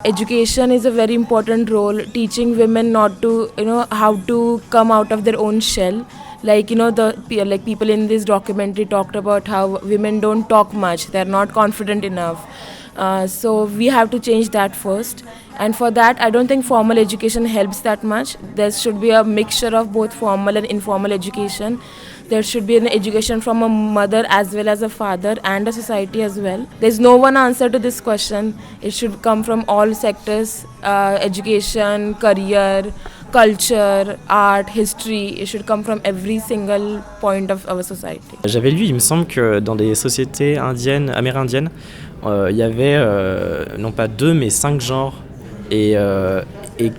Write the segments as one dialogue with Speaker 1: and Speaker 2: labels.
Speaker 1: Education is a very important role, teaching women not to, how to come out of their own shell. Like, like people in this documentary talked about how women don't talk much, they're not confident enough. So we have to change that first. And for that, I don't think formal education helps that much. There should be a mixture of both formal and informal education. There should be an education from a mother as well as a father and a society as well. There's no one answer to this question. It should come from all sectors, education, career, culture, art, history. It should come from every single point of our society.
Speaker 2: J'avais lu, il me semble que dans des sociétés indiennes, amérindiennes, il y avait non pas 2 mais 5 genres et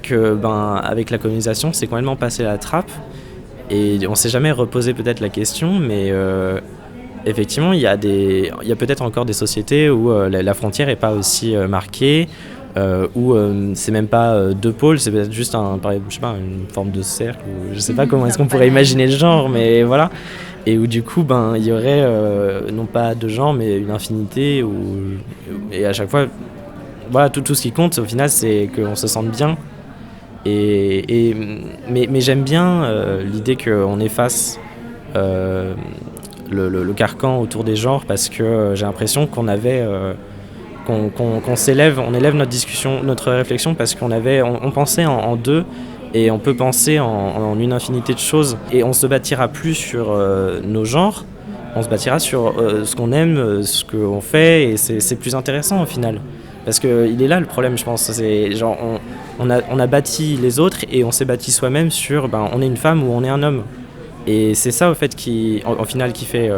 Speaker 2: que avec la colonisation c'est complètement passé à la trappe et on s'est jamais reposé peut-être la question, mais effectivement il y a peut-être encore des sociétés où la frontière est pas aussi marquée, où c'est même pas 2 pôles, c'est peut-être juste une forme de cercle, ou je sais pas comment est-ce qu'on pourrait imaginer le genre, mais voilà. Et où du coup il y aurait non pas 2 genres mais une infinité, et à chaque fois voilà, tout ce qui compte au final c'est qu'on se sente bien, mais j'aime bien l'idée qu'on efface le carcan autour des genres, parce que j'ai l'impression qu'on élève notre discussion, notre réflexion, parce on pensait en 2. Et on peut penser en une infinité de choses. Et on se bâtira plus sur nos genres, on se bâtira sur ce qu'on aime, ce qu'on fait, et c'est plus intéressant au final. Parce qu'il est là le problème, je pense. C'est genre on a bâti les autres et on s'est bâti soi-même sur on est une femme ou on est un homme. Et c'est ça au fait qui, en final, qui fait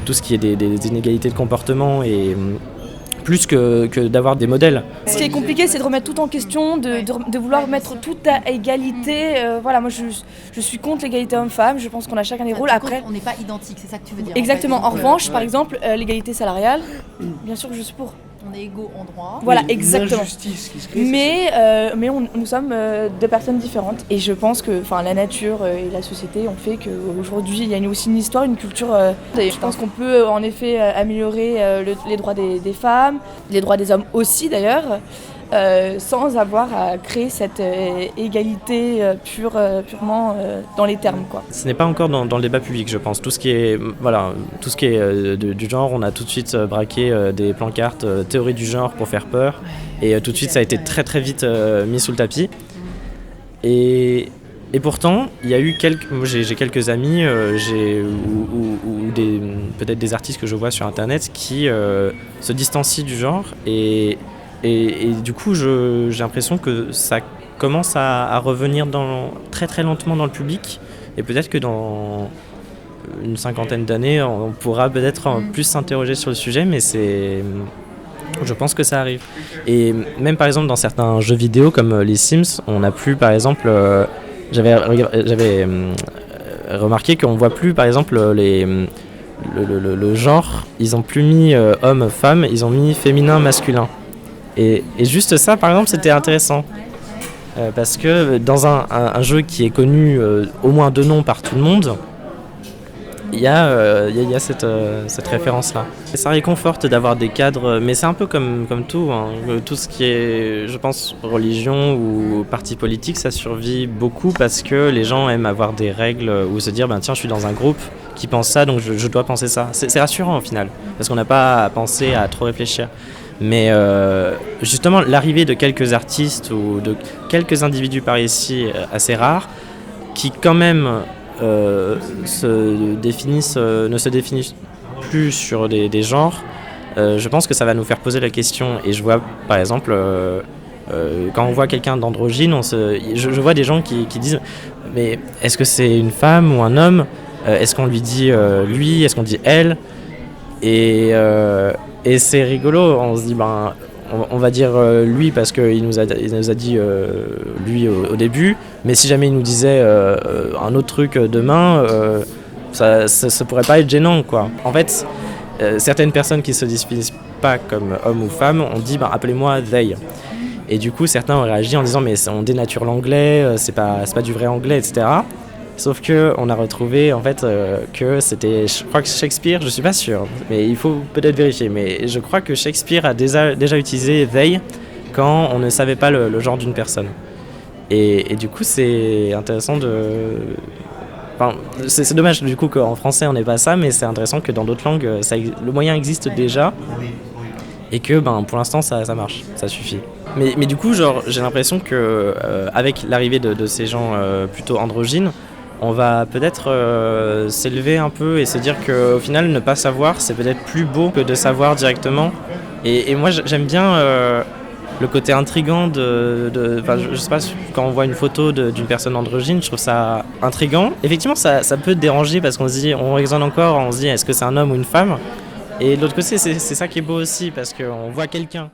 Speaker 2: tout ce qui est des inégalités de comportement, et plus que d'avoir des modèles.
Speaker 3: Ce qui est compliqué, c'est de remettre tout en question, de vouloir mettre tout à égalité. Voilà, moi je suis contre l'égalité homme-femme, je pense qu'on a chacun des rôles. Après,
Speaker 4: on n'est pas identique, c'est ça que tu veux dire.
Speaker 3: Exactement. En revanche, par exemple, l'égalité salariale, bien sûr que je suis pour.
Speaker 4: On est égaux en droit.
Speaker 3: Voilà, exactement.
Speaker 5: L'injustice qui se crée,
Speaker 3: Mais nous sommes deux personnes différentes. Et je pense que la nature et la société ont fait qu'aujourd'hui, il y a aussi une histoire, une culture. Je pense qu'on peut en effet améliorer les droits des femmes, les droits des hommes aussi d'ailleurs, sans avoir à créer cette égalité purement dans les termes, quoi.
Speaker 2: Ce n'est pas encore dans le débat public, je pense. Tout ce qui est du genre, on a tout de suite braqué des pancartes théorie du genre pour faire peur, et tout de suite ça a été très très vite mis sous le tapis. Et pourtant, il y a eu j'ai quelques amis, ou peut-être des artistes que je vois sur internet qui se distancient du genre, et du coup j'ai l'impression que ça commence à revenir très très lentement dans le public, et peut-être que dans une 50aine d'années on pourra peut-être plus s'interroger sur le sujet, mais je pense que ça arrive. Et même par exemple dans certains jeux vidéo comme les Sims, on n'a plus par exemple j'avais remarqué qu'on voit plus par exemple le genre, ils ont plus mis homme femme, ils ont mis féminin masculin. Et juste ça, par exemple, c'était intéressant. Parce que dans un jeu qui est connu au moins de nom par tout le monde, il y a cette référence-là. Et ça réconforte d'avoir des cadres, mais c'est un peu comme tout. Hein. Tout ce qui est, je pense, religion ou parti politique, ça survit beaucoup parce que les gens aiment avoir des règles ou se dire tiens, je suis dans un groupe qui pense ça, donc je dois penser ça. C'est rassurant au final, parce qu'on n'a pas à penser, à trop réfléchir. Mais justement, l'arrivée de quelques artistes ou de quelques individus par ici assez rares, qui quand même ne se définissent plus sur des genres, je pense que ça va nous faire poser la question. Et je vois par exemple, quand on voit quelqu'un d'androgyne, je vois des gens qui disent mais est-ce que c'est une femme ou un homme, est-ce qu'on lui dit lui, est-ce qu'on dit elle, et c'est rigolo, on se dit on va dire lui parce qu'il nous a dit lui au début, mais si jamais il nous disait un autre truc demain, ça pourrait pas être gênant, quoi. En fait, certaines personnes qui se définissent pas comme homme ou femme, on dit appelez-moi they. Et du coup certains ont réagi en disant mais on dénature l'anglais, c'est pas du vrai anglais, etc. Sauf qu'on a retrouvé en fait que c'était, je crois que Shakespeare, je suis pas sûr, mais il faut peut-être vérifier, mais je crois que Shakespeare a déjà utilisé they quand on ne savait pas le genre d'une personne. Et du coup, c'est intéressant de... Enfin, c'est dommage du coup qu'en français on n'ait pas ça, mais c'est intéressant que dans d'autres langues, le moyen existe déjà et que pour l'instant ça marche, ça suffit. Mais du coup, genre, j'ai l'impression que avec l'arrivée de ces gens plutôt androgynes, on va peut-être s'élever un peu et se dire qu'au final, ne pas savoir, c'est peut-être plus beau que de savoir directement. Et moi, j'aime bien le côté intriguant je sais pas, quand on voit une photo d'une personne androgyne, je trouve ça intriguant. Effectivement, ça peut déranger parce qu'on se dit, on raisonne encore, on se dit, est-ce que c'est un homme ou une femme ? Et de l'autre côté, c'est ça qui est beau aussi, parce qu'on voit quelqu'un.